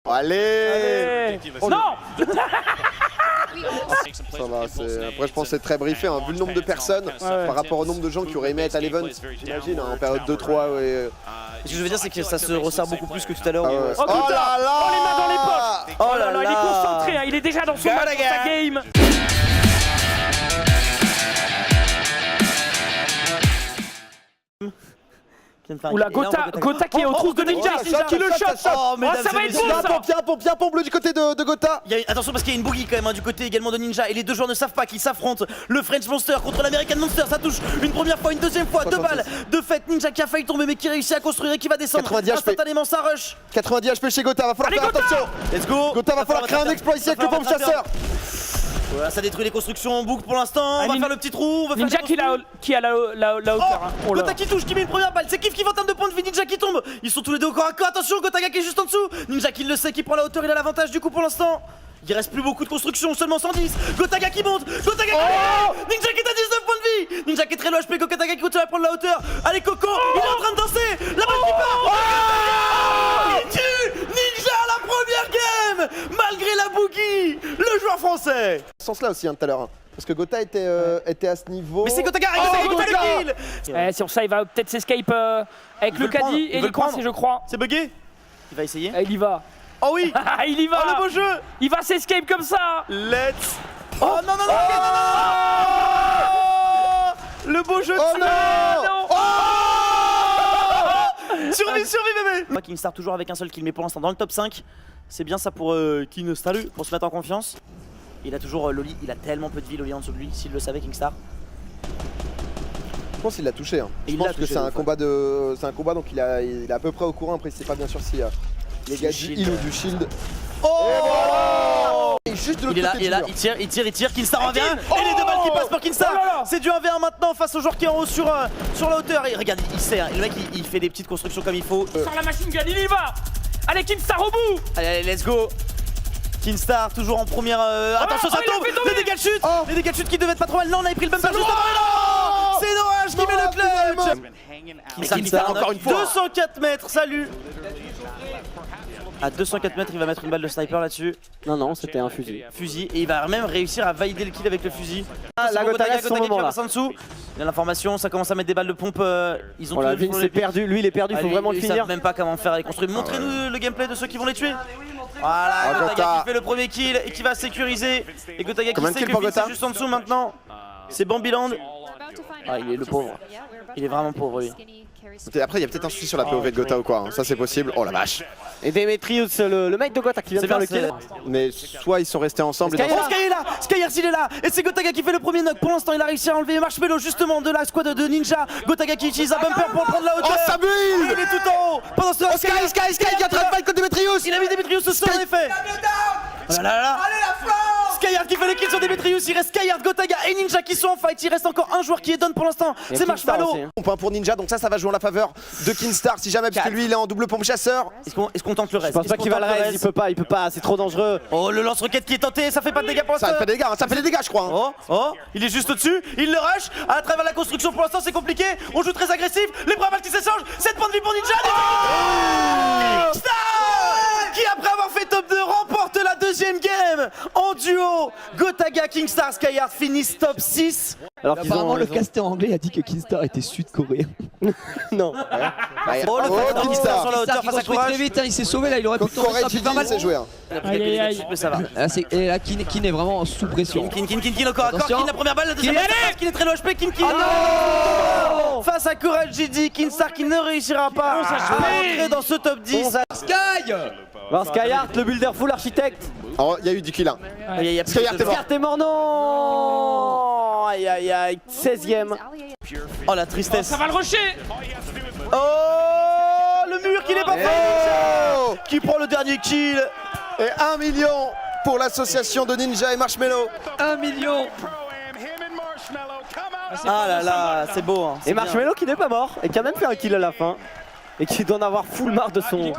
Allez, oh, non. Ça va, après je pense que c'est très briefé, hein. Vu le nombre de personnes par rapport au nombre de gens qui auraient aimé être à l'event, j'imagine, hein, en période 2-3. Ouais. Ce que je veux dire, c'est que ça se resserre beaucoup plus que tout à l'heure. Ah ouais. Oh, Oh là là, oh, les mains dans les poches. Oh là là, il est concentré, hein. Il est déjà dans son match, dans sa game. Oula, Gota qui est aux trousses de Ninja, qui le chope. Oh, ça va être bon ça. Bien pompe du côté de Gota. Attention parce qu'il y a une boogie quand même hein, du côté également de Ninja et les deux joueurs ne savent pas qu'ils s'affrontent. Le French Monster contre l'American Monster, ça touche une première fois, une deuxième fois, 2 balles de fait. Ninja qui a failli tomber mais qui réussit à construire et qui va descendre 90 HP. instantanément, ça rush. 90 HP chez Gota, va falloir Allez, faire Gota. attention. Let's go. Gota va falloir créer un exploit ici avec le pompe chasseur. Voilà, ça détruit les constructions en boucle pour l'instant. On va faire le petit trou. On va Ninja faire qui a la hauteur. Oh, Gota qui touche, qui met une première balle. C'est Kif qui va en termes de points de vie. Ninja qui tombe. Ils sont tous les deux au corps à corps. Attention, Gotaga qui est juste en dessous. Ninja qui le sait, qui prend la hauteur. Il a l'avantage du coup pour l'instant. Il reste plus beaucoup de construction, seulement 110. Gotaga qui monte. Gotaga qui monte. Ninja qui est à 19 points de vie. Ninja qui est très low HP. Gotaga qui continue à prendre la hauteur. Allez, Coco, il est en train de danser. La balle qui part. Il tue Ninja à la première game. Malgré la boogie, le joueur français. Ce sens là aussi hein, tout à l'heure. Hein. Parce que Gota était à ce niveau. Mais c'est Gotaga, Gotaga le kill. Sur ça, il va peut-être s'escape avec le caddie et les coincés, je crois. C'est bugué. Il va essayer. Il y va. Oh oui. Il y va. Oh le beau jeu. Il va s'escape comme ça. Let's. Oh non non non. Le beau jeu. Oh non. Survie bébé. Kingstar toujours avec un seul kill mais pour l'instant dans le top 5. C'est bien ça pour Kingstar pour se mettre en confiance. Il a toujours Loli, il a tellement peu de vie Loli en dessous de lui, s'il le savait Kingstar. Je pense qu'il l'a touché. Hein. Je il pense l'a que touché, c'est un combat donc il est à peu près au courant. Après, c'est pas bien sûr si les gars du heal ou du shield. Oh et juste de il est là, il tire, Kingstar en 1v1 et les deux balles qui passent pour Kingstar. C'est du 1v1 maintenant face au joueur qui est en haut sur la hauteur. Et regarde, il sert, le mec il fait des petites constructions comme il faut. Sur la machine gun, il y va. Allez, Kingstar au bout. Allez, let's go. Kingstar toujours en première. Attention, ça tombe. Les dégâts de chute. Les dégâts de chute qui devaient être pas trop mal. Non, on avait pris le bumper juste avant. C'est Noage qui met le clutch. Kingstar encore une fois. 204 mètres, salut. À 204 mètres, il va mettre une balle de sniper là-dessus. Non, c'était un fusil. Fusil, et il va même réussir à valider le kill avec le fusil. Ah, la Gotaga, c'est son moment là. En dessous. Il a l'information, ça commence à mettre des balles de pompe. Ils ont la Vin s'est perdu, lui il est perdu, il faut vraiment le finir. Ils savent même pas comment faire les construire. Montrez-nous le gameplay de ceux qui vont les tuer. Voilà, Gotaga qui fait le premier kill et qui va sécuriser. Et Gotaga qui sait que c'est juste en dessous maintenant. C'est Bambiland. Ah, il est le pauvre. Il est vraiment pauvre lui. Après, il y a peut-être un souci sur la POV de Gota ou quoi, hein. Ça c'est possible. Oh la vache. Et Demetrius, le mec de Gota qui vient de faire le kill. Mais soit ils sont restés ensemble. Sky est là, Skyers il est là. Et c'est Gotaga qui fait le premier knock. Pour l'instant, il a réussi à enlever Marshmello justement de la squad de Ninja. Gotaga qui utilise un bumper pour prendre la hauteur. Oh ça bulle. Il est tout en haut. Pendant ce temps, Sky qui est en train de fight contre Demetrius. Il a mis Demetrius au sol en effet. Oh là là. Skyard qui fait le kill sur Demetrius, il reste Skyard, Gotaga et Ninja qui sont en fight. Il reste encore un joueur qui est down pour l'instant, c'est Marshmello. Un point pour Ninja, donc ça va jouer en la faveur de Kingstar si jamais, parce que lui il est en double pompe chasseur. Est-ce qu'on tente le reste? Je pense pas qu'il va le reste, il peut pas, c'est trop dangereux. Oh le lance-roquette qui est tenté, ça fait pas de dégâts pour l'instant. Ça fait des dégâts, ça fait des dégâts je crois. Oh, il est juste au-dessus, il le rush, à travers la construction pour l'instant c'est compliqué. On joue très agressif, les bras qui s'échangent, 7 points de vie pour Ninja. Kingstar qui après avoir fait top 2 remporte la deuxième game en duo. Gotaga, Kingstar, Skyard finissent top 6. Alors apparemment le casteur anglais a dit que Kingstar était sud-coréen. Non. Oh le Kingstar sur la hauteur face à Courage. Très vite, hein, il s'est sauvé là, il aurait pu tomber sur pas mal. C'est joué. Mais ça va. Et là, Kin est vraiment sous pression. Kin au corps à corps, Kin la première balle, la deuxième balle, Kin est très low HP, Kin. Face à Courage, j'ai dit Kingstar qui ne réussira pas à rentrer dans ce top 10. Sky Alors Skyheart, le builder full architecte. Oh, il y a eu du kill là. Skyheart est mort, non. Aïe aïe aïe, 16ème. Oh la tristesse. Ça va le rusher. Oh le mur qui n'est pas fait. Qui prend le dernier kill. Et 1 million pour l'association de Ninja et Marshmello. 1 million. Ah là là, c'est beau hein, et Marshmello qui n'est pas mort et qui a même fait un kill à la fin. Et qui doit en avoir full marre de son...